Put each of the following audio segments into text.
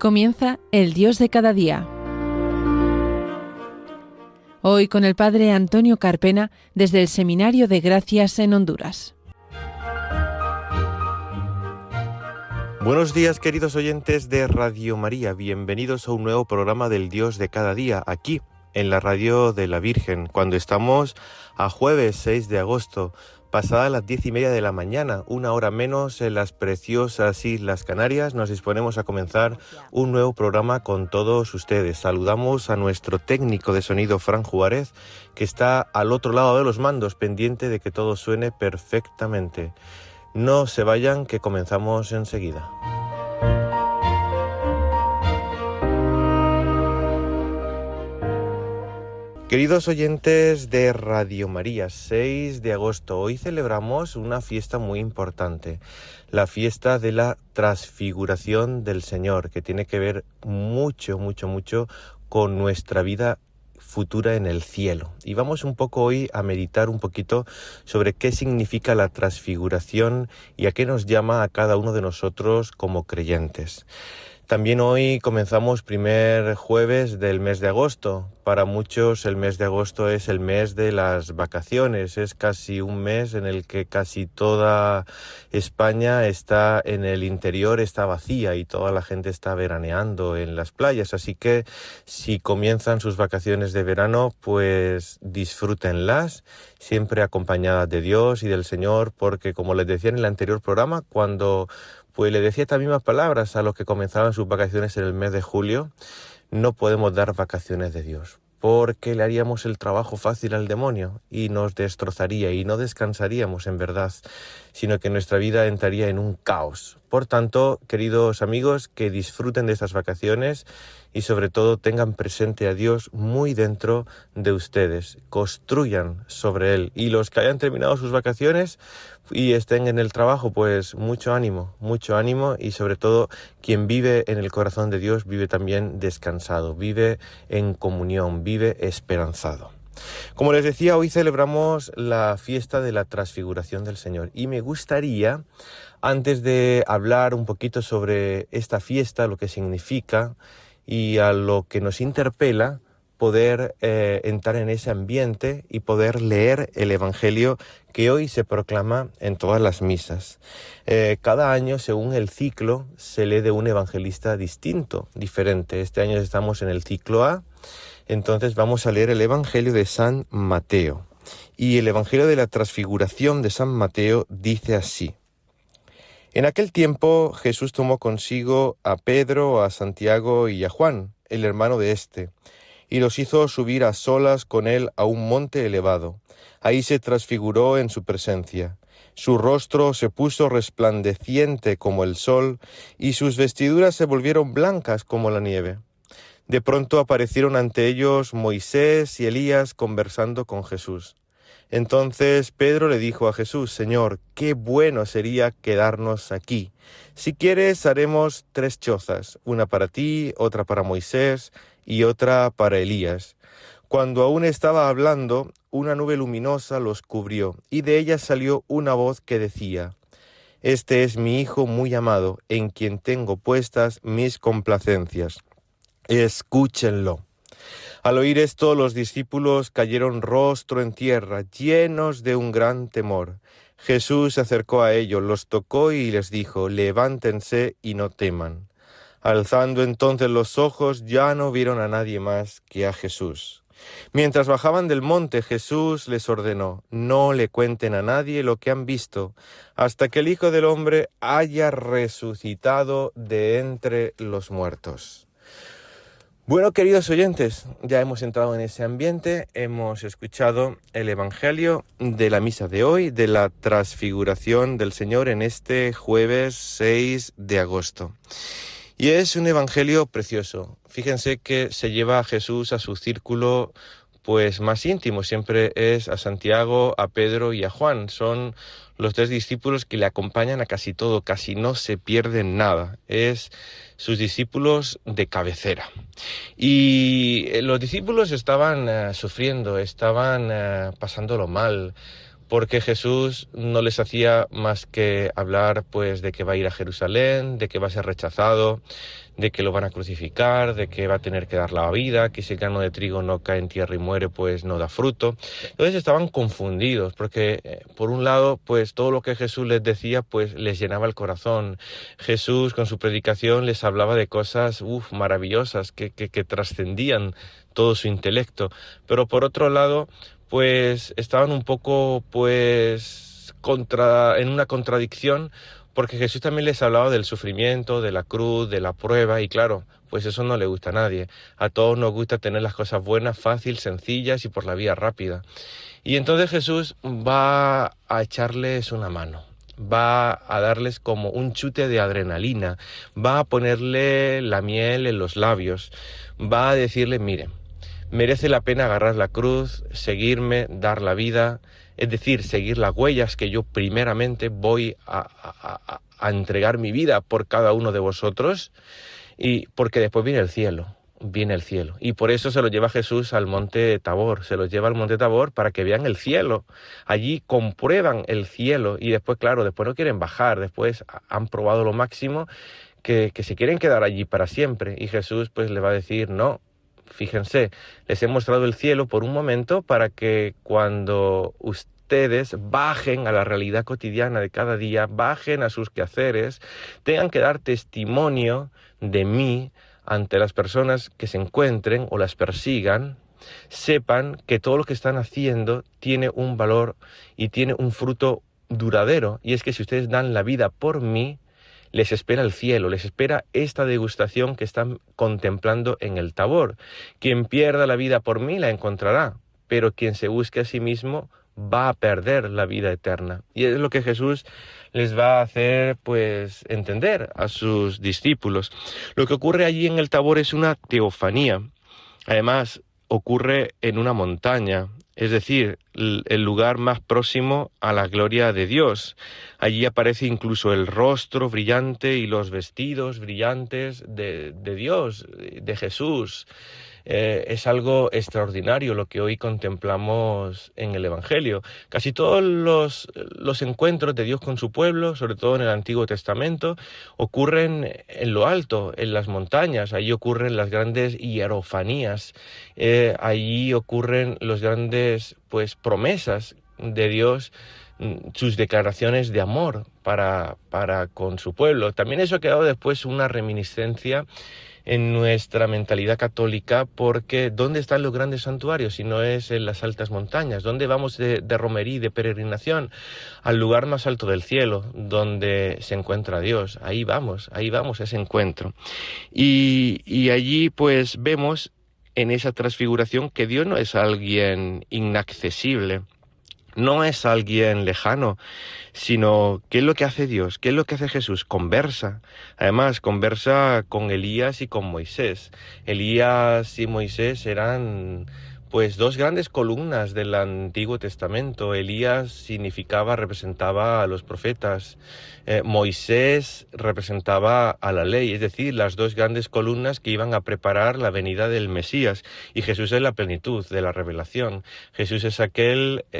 Comienza el Dios de cada día. Hoy con el Padre Antonio Carpena desde el Seminario de Gracias en Honduras. Buenos días, queridos oyentes de Radio María. Bienvenidos a un nuevo programa del Dios de cada día, aquí en la Radio de la Virgen, cuando estamos a jueves 6 de agosto, pasadas las 10:30 de la mañana, una hora menos en las preciosas Islas Canarias. Nos disponemos a comenzar un nuevo programa con todos ustedes. Saludamos a nuestro técnico de sonido, Fran Juárez, que está al otro lado de los mandos, pendiente de que todo suene perfectamente. No se vayan, que comenzamos enseguida. Queridos oyentes de Radio María, 6 de agosto, hoy celebramos una fiesta muy importante, la fiesta de la Transfiguración del Señor, que tiene que ver mucho con nuestra vida futura en el cielo. Y vamos un poco hoy a meditar un poquito sobre qué significa la transfiguración y a qué nos llama a cada uno de nosotros como creyentes. También hoy comenzamos primer jueves del mes de agosto. Para muchos el mes de agosto es el mes de las vacaciones. Es casi un mes en el que casi toda España está en el interior, está vacía y toda la gente está veraneando en las playas. Así que si comienzan sus vacaciones de verano, pues disfrútenlas, siempre acompañadas de Dios y del Señor, porque como les decía en el anterior programa, pues le decía estas mismas palabras a los que comenzaban sus vacaciones en el mes de julio: no podemos dar vacaciones de Dios, porque le haríamos el trabajo fácil al demonio y nos destrozaría y no descansaríamos en verdad, sino que nuestra vida entraría en un caos. Por tanto, queridos amigos, que disfruten de estas vacaciones y sobre todo tengan presente a Dios muy dentro de ustedes, construyan sobre Él. Y los que hayan terminado sus vacaciones y estén en el trabajo, pues mucho ánimo y sobre todo quien vive en el corazón de Dios vive también descansado, vive en comunión, vive esperanzado. Como les decía, hoy celebramos la fiesta de la Transfiguración del Señor y me gustaría, antes de hablar un poquito sobre esta fiesta, lo que significa y a lo que nos interpela, poder entrar en ese ambiente y poder leer el Evangelio que hoy se proclama en todas las misas. Cada año, según el ciclo, se lee de un evangelista distinto, diferente. Este año estamos en el ciclo A, entonces vamos a leer el Evangelio de San Mateo. Y el Evangelio de la Transfiguración de San Mateo dice así: En aquel tiempo Jesús tomó consigo a Pedro, a Santiago y a Juan, el hermano de éste, y los hizo subir a solas con él a un monte elevado. Ahí se transfiguró en su presencia. Su rostro se puso resplandeciente como el sol, y sus vestiduras se volvieron blancas como la nieve. De pronto aparecieron ante ellos Moisés y Elías conversando con Jesús. Entonces Pedro le dijo a Jesús: Señor, qué bueno sería quedarnos aquí. Si quieres, haremos 3 chozas, una para ti, otra para Moisés y otra para Elías. Cuando aún estaba hablando, una nube luminosa los cubrió, y de ella salió una voz que decía: Este es mi Hijo muy amado, en quien tengo puestas mis complacencias. Escúchenlo. Al oír esto, los discípulos cayeron rostro en tierra, llenos de un gran temor. Jesús se acercó a ellos, los tocó y les dijo: levántense y no teman. Alzando entonces los ojos, ya no vieron a nadie más que a Jesús. Mientras bajaban del monte, Jesús les ordenó: no le cuenten a nadie lo que han visto, hasta que el Hijo del Hombre haya resucitado de entre los muertos. Bueno, queridos oyentes, ya hemos entrado en ese ambiente, hemos escuchado el Evangelio de la misa de hoy, de la Transfiguración del Señor en este jueves 6 de agosto. Y es un Evangelio precioso. Fíjense que se lleva a Jesús a su círculo pues más íntimo, siempre es a Santiago, a Pedro y a Juan. Son los 3 discípulos que le acompañan a casi todo, casi no se pierden nada. Es sus discípulos de cabecera. Y los discípulos estaban sufriendo, estaban pasándolo mal, porque Jesús no les hacía más que hablar pues de que va a ir a Jerusalén, de que va a ser rechazado, de que lo van a crucificar, de que va a tener que dar la vida, que si el grano de trigo no cae en tierra y muere, pues no da fruto. Entonces estaban confundidos, porque por un lado, pues todo lo que Jesús les decía, pues les llenaba el corazón. Jesús con su predicación les hablaba de cosas maravillosas que trascendían todo su intelecto. Pero por otro lado, pues estaban un poco pues en una contradicción, porque Jesús también les hablaba del sufrimiento, de la cruz, de la prueba, y claro, pues eso no le gusta a nadie. A todos nos gusta tener las cosas buenas, fácil, sencillas y por la vía rápida. Y entonces Jesús va a echarles una mano, va a darles como un chute de adrenalina, va a ponerle la miel en los labios, va a decirle, miren, merece la pena agarrar la cruz, seguirme, dar la vida, es decir, seguir las huellas que yo primeramente voy a entregar mi vida por cada uno de vosotros, y porque después viene el cielo. Y por eso se lo lleva Jesús al monte Tabor, se los lleva al monte Tabor para que vean el cielo. Allí comprueban el cielo y después, claro, después no quieren bajar, después han probado lo máximo, que se quieren quedar allí para siempre. Y Jesús pues le va a decir, no, fíjense, les he mostrado el cielo por un momento para que cuando ustedes bajen a la realidad cotidiana de cada día, bajen a sus quehaceres, tengan que dar testimonio de mí ante las personas que se encuentren o las persigan, sepan que todo lo que están haciendo tiene un valor y tiene un fruto duradero. Y es que si ustedes dan la vida por mí, les espera el cielo, les espera esta degustación que están contemplando en el Tabor. Quien pierda la vida por mí la encontrará, pero quien se busque a sí mismo va a perder la vida eterna. Y es lo que Jesús les va a hacer pues entender a sus discípulos. Lo que ocurre allí en el Tabor es una teofanía. Además, ocurre en una montaña, es decir, el lugar más próximo a la gloria de Dios. Allí aparece incluso el rostro brillante y los vestidos brillantes de Dios, de Jesús. Es algo extraordinario lo que hoy contemplamos en el Evangelio. Casi todos los encuentros de Dios con su pueblo, sobre todo en el Antiguo Testamento, ocurren en lo alto, en las montañas. Allí ocurren las grandes hierofanías, allí ocurren los grandes pues promesas de Dios, sus declaraciones de amor para con su pueblo. También eso ha quedado después una reminiscencia en nuestra mentalidad católica, porque ¿dónde están los grandes santuarios si no es en las altas montañas? ¿Dónde vamos de romería, de peregrinación? Al lugar más alto del cielo, donde se encuentra Dios. Ahí vamos a ese encuentro. Y allí pues vemos en esa transfiguración que Dios no es alguien inaccesible, no es alguien lejano, sino ¿qué es lo que hace Dios? ¿Qué es lo que hace Jesús? Conversa. Además, conversa con Elías y con Moisés. Elías y Moisés eran pues dos grandes columnas del Antiguo Testamento. Elías representaba a los profetas. Moisés representaba a la ley, es decir, las dos grandes columnas que iban a preparar la venida del Mesías. Y Jesús es la plenitud de la revelación. Jesús es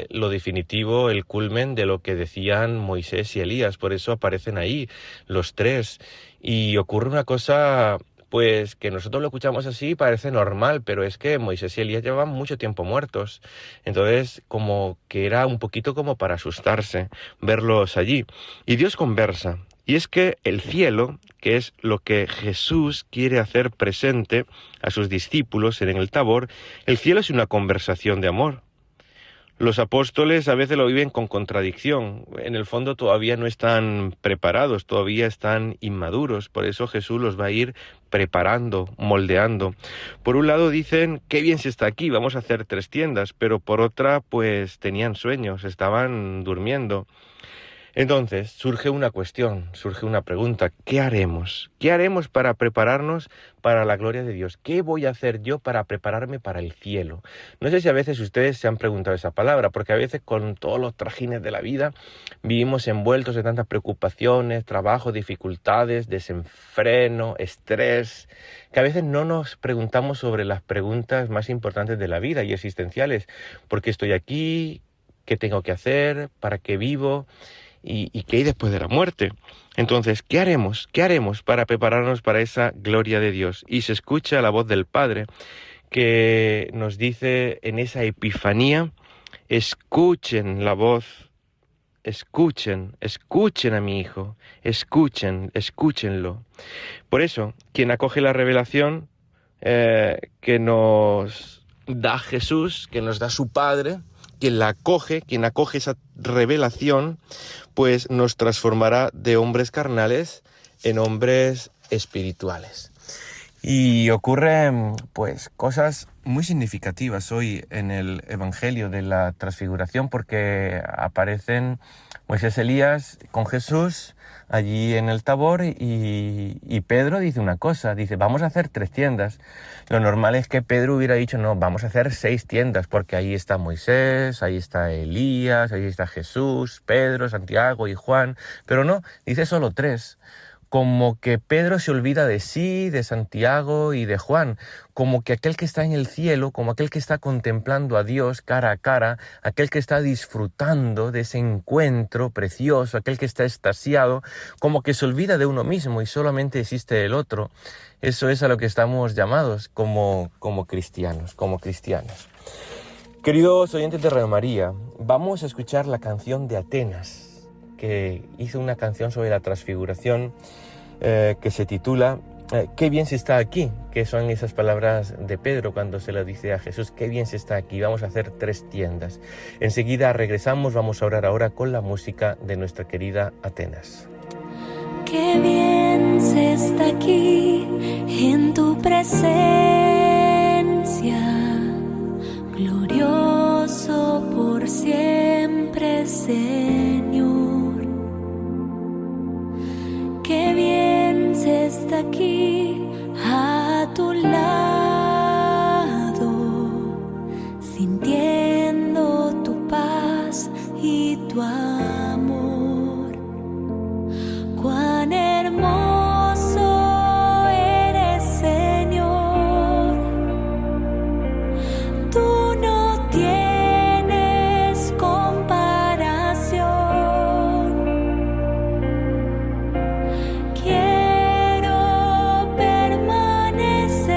lo definitivo, el culmen de lo que decían Moisés y Elías. Por eso aparecen ahí los tres. Y ocurre una cosa pues que nosotros lo escuchamos así y parece normal, pero es que Moisés y Elías llevaban mucho tiempo muertos. Entonces, como que era un poquito como para asustarse verlos allí. Y Dios conversa. Y es que el cielo, que es lo que Jesús quiere hacer presente a sus discípulos en el Tabor, el cielo es una conversación de amor. Los apóstoles a veces lo viven con contradicción. En el fondo todavía no están preparados, todavía están inmaduros. Por eso Jesús los va a ir preparando, moldeando. Por un lado dicen, qué bien se está aquí, vamos a hacer 3 tiendas. Pero por otra, pues tenían sueños, estaban durmiendo. Entonces surge una cuestión, surge una pregunta. ¿Qué haremos? ¿Qué haremos para prepararnos para la gloria de Dios? ¿Qué voy a hacer yo para prepararme para el cielo? No sé si a veces ustedes se han preguntado esa palabra, porque a veces con todos los trajines de la vida vivimos envueltos en tantas preocupaciones, trabajo, dificultades, desenfreno, estrés, que a veces no nos preguntamos sobre las preguntas más importantes de la vida y existenciales. ¿Por qué estoy aquí? qué tengo que hacer, para qué vivo y qué hay después de la muerte. Entonces, ¿qué haremos? ¿Qué haremos para prepararnos para esa gloria de Dios? Y se escucha la voz del Padre que nos dice en esa Epifanía: escuchen la voz, escuchen a mi Hijo, escúchenlo. Por eso, quien acoge la revelación que nos da Jesús, que nos da su Padre, quien acoge esa revelación, pues nos transformará de hombres carnales en hombres espirituales. Y ocurren pues cosas muy significativas hoy en el Evangelio de la Transfiguración, porque aparecen Moisés y Elías con Jesús allí en el Tabor y Pedro dice una cosa, dice: vamos a hacer 3 tiendas. Lo normal es que Pedro hubiera dicho: no, vamos a hacer 6 tiendas, porque ahí está Moisés, ahí está Elías, ahí está Jesús, Pedro, Santiago y Juan, pero no, dice solo 3. Como que Pedro se olvida de sí, de Santiago y de Juan, como que aquel que está en el cielo, como aquel que está contemplando a Dios cara a cara, aquel que está disfrutando de ese encuentro precioso, aquel que está extasiado, como que se olvida de uno mismo y solamente existe el otro. Eso es a lo que estamos llamados como cristianos, Queridos oyentes de Radio María, vamos a escuchar la canción de Atenas, que hizo una canción sobre la transfiguración que se titula «Qué bien se está aquí», que son esas palabras de Pedro cuando se lo dice a Jesús: «Qué bien se está aquí, vamos a hacer 3 tiendas». Enseguida regresamos, vamos a orar ahora con la música de nuestra querida Atenas. Qué bien se está aquí en tu presencia, glorioso por siempre, Señor. Qué bien se está aquí a tu lado, sintiendo tu paz y tu amor. Cuán hermoso eres, Señor. Tú no tienes comparación. Quiero permanecer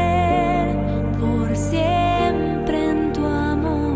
por siempre en tu amor.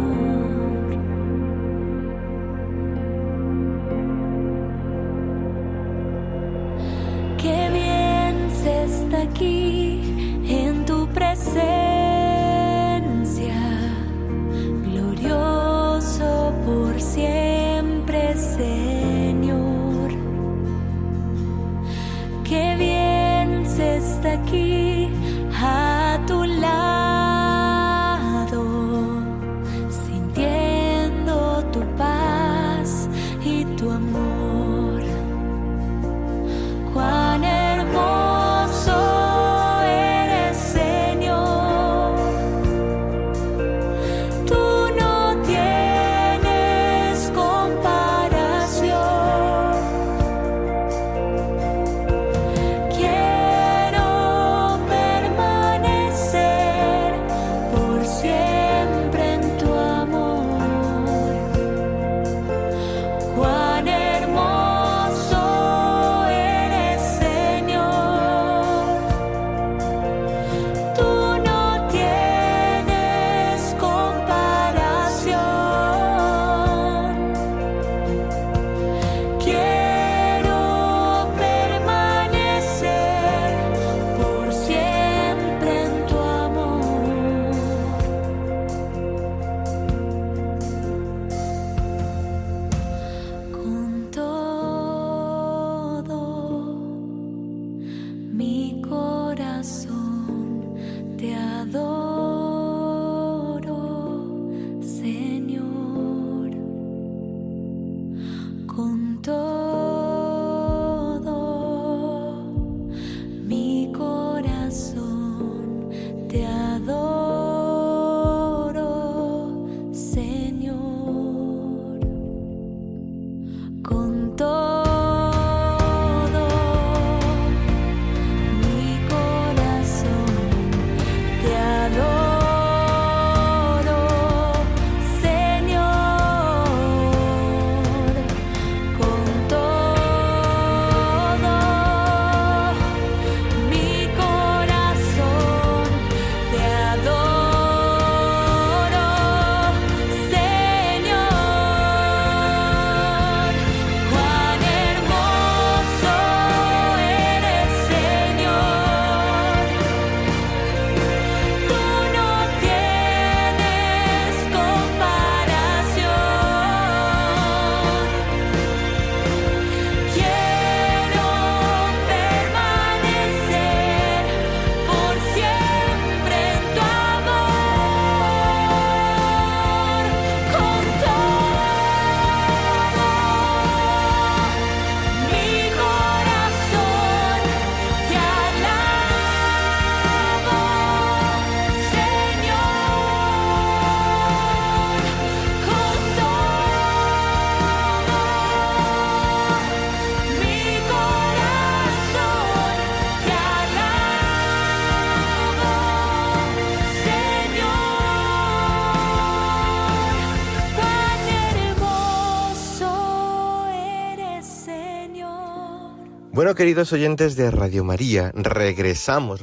Bueno, queridos oyentes de Radio María, regresamos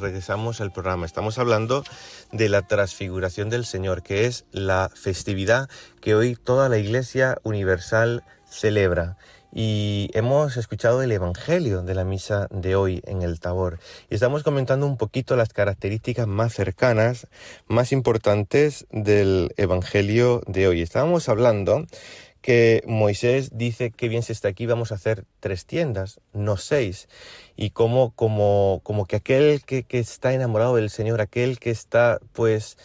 al programa. Estamos hablando de la transfiguración del Señor, que es la festividad que hoy toda la Iglesia Universal celebra. Y hemos escuchado el Evangelio de la misa de hoy en el Tabor. Y estamos comentando un poquito las características más cercanas, más importantes del Evangelio de hoy. Estábamos hablando que Moisés dice que bien se está aquí, vamos a hacer 3 tiendas, no 6. Y como que aquel que está enamorado del Señor, aquel que está, pues,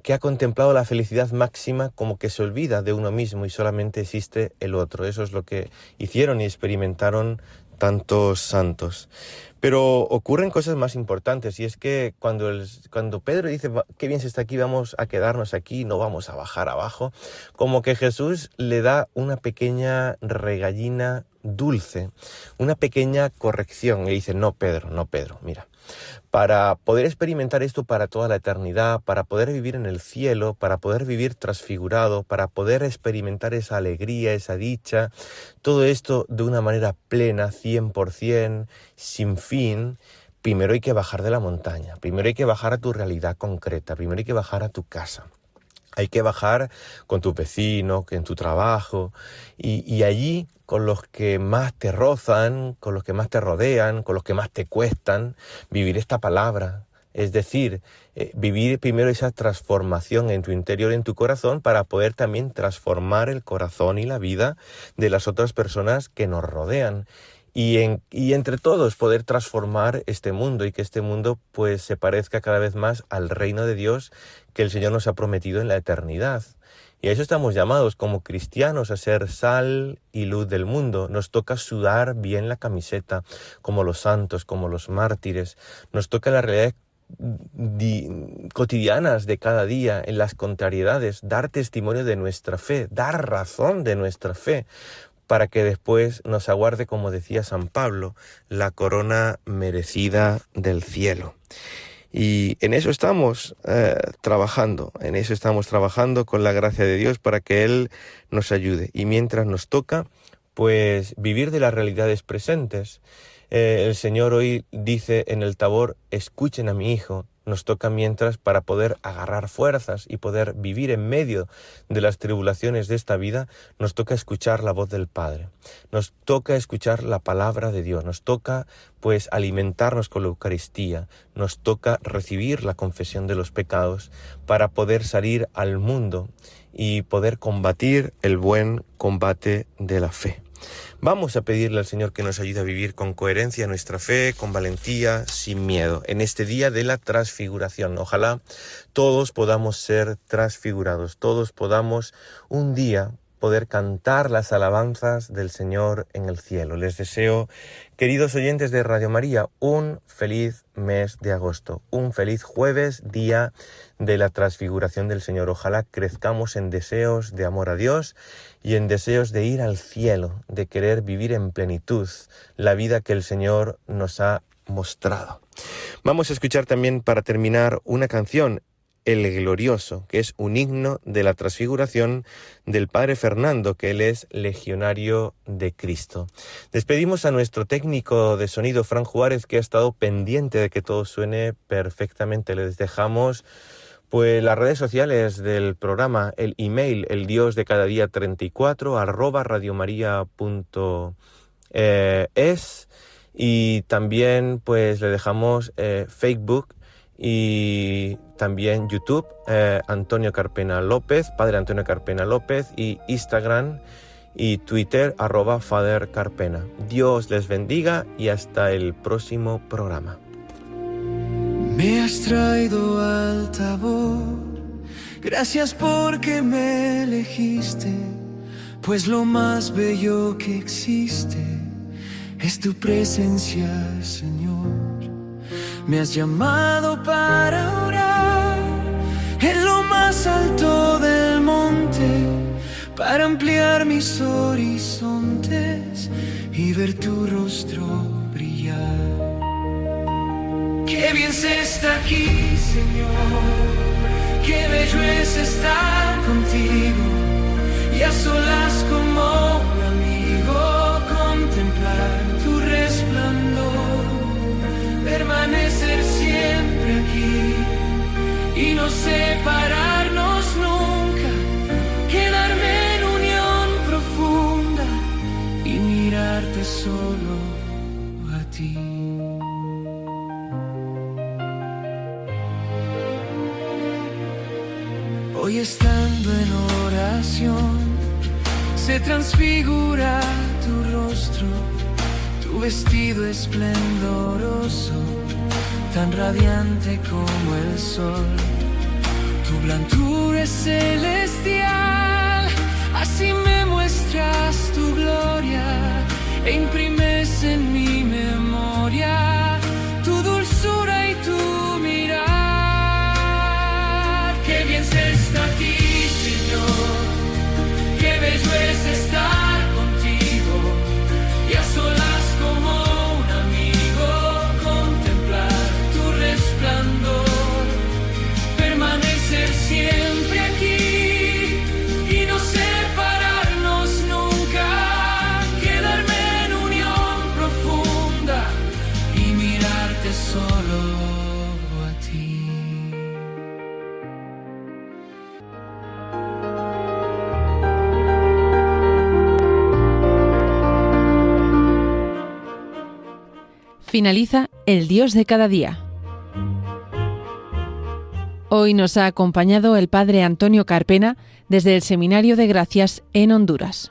que ha contemplado la felicidad máxima, como que se olvida de uno mismo y solamente existe el otro. Eso es lo que hicieron y experimentaron tantos santos. Pero ocurren cosas más importantes, y es que cuando Pedro dice qué bien se está aquí, vamos a quedarnos aquí, no vamos a bajar abajo, como que Jesús le da una pequeña regallina dulce, una pequeña corrección. Le dice, no Pedro, mira, para poder experimentar esto para toda la eternidad, para poder vivir en el cielo, para poder vivir transfigurado, para poder experimentar esa alegría, esa dicha, todo esto de una manera plena, 100%, sin fin, primero hay que bajar de la montaña, primero hay que bajar a tu realidad concreta, primero hay que bajar a tu casa. Hay que bajar con tu vecino, en tu trabajo, y allí con los que más te rozan, con los que más te rodean, con los que más te cuestan, vivir esta palabra. Es decir, vivir primero esa transformación en tu interior, en tu corazón, para poder también transformar el corazón y la vida de las otras personas que nos rodean. Y entre todos poder transformar este mundo, y que este mundo pues se parezca cada vez más al reino de Dios que el Señor nos ha prometido en la eternidad. Y a eso estamos llamados como cristianos, a ser sal y luz del mundo. Nos toca sudar bien la camiseta, como los santos, como los mártires. Nos toca la realidad cotidianas de cada día, en las contrariedades, dar testimonio de nuestra fe, dar razón de nuestra fe, para que después nos aguarde, como decía San Pablo, la corona merecida del cielo. Y en eso estamos trabajando con la gracia de Dios para que Él nos ayude. Y mientras nos toca, pues vivir de las realidades presentes. El Señor hoy dice en el Tabor, escuchen a mi Hijo. Nos toca mientras, para poder agarrar fuerzas y poder vivir en medio de las tribulaciones de esta vida, nos toca escuchar la voz del Padre, nos toca escuchar la palabra de Dios, nos toca pues alimentarnos con la Eucaristía, nos toca recibir la confesión de los pecados para poder salir al mundo y poder combatir el buen combate de la fe. Vamos a pedirle al Señor que nos ayude a vivir con coherencia nuestra fe, con valentía, sin miedo, en este día de la transfiguración. Ojalá todos podamos ser transfigurados, todos podamos un día poder cantar las alabanzas del Señor en el cielo. Les deseo, queridos oyentes de Radio María, un feliz mes de agosto, un feliz jueves, día de la transfiguración del Señor. Ojalá crezcamos en deseos de amor a Dios y en deseos de ir al cielo, de querer vivir en plenitud la vida que el Señor nos ha mostrado. Vamos a escuchar también, para terminar, una canción, El Glorioso, que es un himno de la transfiguración del Padre Fernando, que él es legionario de Cristo. Despedimos a nuestro técnico de sonido, Fran Juárez, que ha estado pendiente de que todo suene perfectamente. Les dejamos pues las redes sociales del programa, el email, eldiosdecadadía34 @radiomaria.es, y también pues le dejamos Facebook y también YouTube, Antonio Carpena López, Padre Antonio Carpena López, y Instagram y Twitter @Father Carpena. Dios les bendiga y hasta el próximo programa. Me has traído al Tabor, gracias porque me elegiste, pues lo más bello que existe es tu presencia, Señor. Me has llamado para orar en lo más alto del monte, para ampliar mis horizontes y ver tu rostro brillar. Qué bien se está aquí, Señor, qué bello es estar contigo, y a solas como un amigo contemplar tu resplandor. se transfigura tu rostro, tu vestido esplendoroso, tan radiante como el sol. Tu blancura es celestial, así me muestras tu gloria e imprimes en mi memoria tu dulzura y tu mirar. Qué bien se está aquí, Señor, qué bello es estar contigo y a solas como un amigo contemplar tu resplandor, permanecer siempre aquí y no separarnos nunca, quedarme en unión profunda y mirarte solo a ti. Finaliza El Dios de cada día. Hoy nos ha acompañado el padre Antonio Carpena desde el Seminario de Gracias en Honduras.